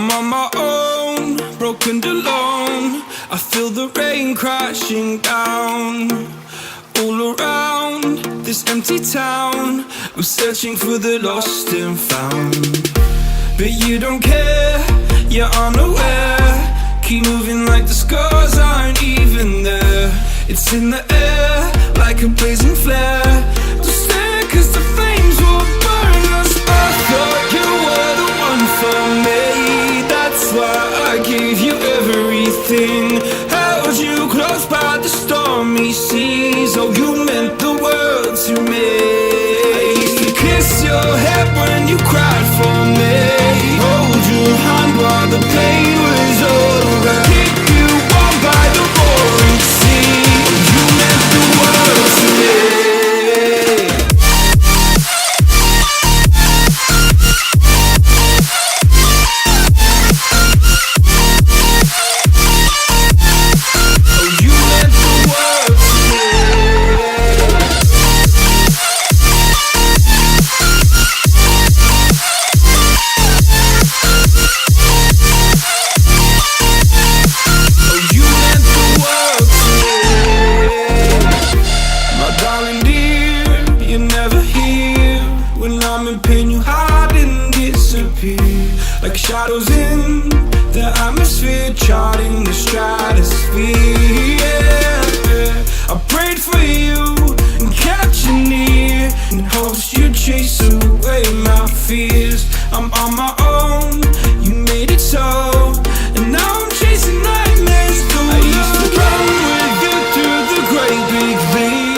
I'm on my own, broken and alone. I feel the rain crashing down all around this empty town. I'm searching for the lost and found, but you don't care, you're unaware. Keep moving like the scars aren't even there. It's in the air like a blazing flare. Don't stare cause the flames will burn us. I thought you were the one for me, that's why I gave you everything. Held you close by the stormy seas. Oh, you meant the world to me. I used to kiss your head when you cried for me, hold your hand while the pain was over, keep you warm by the roaring sea. You meant the world to me. Like shadows in the atmosphere, charting the stratosphere. Yeah. I prayed for you and kept you near in hopes you'd chase away my fears. I'm on my own, you made it so, and now I'm chasing nightmares. I used to run with you through the great big leaves.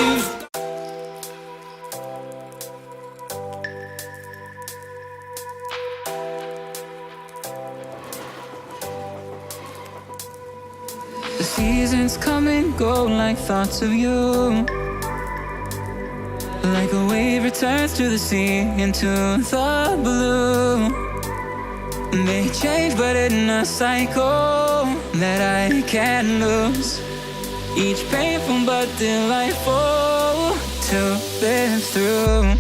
The seasons come and go like thoughts of you, like a wave returns to the sea into the blue. They change but in a cycle that I can't lose. Each painful but delightful to live through.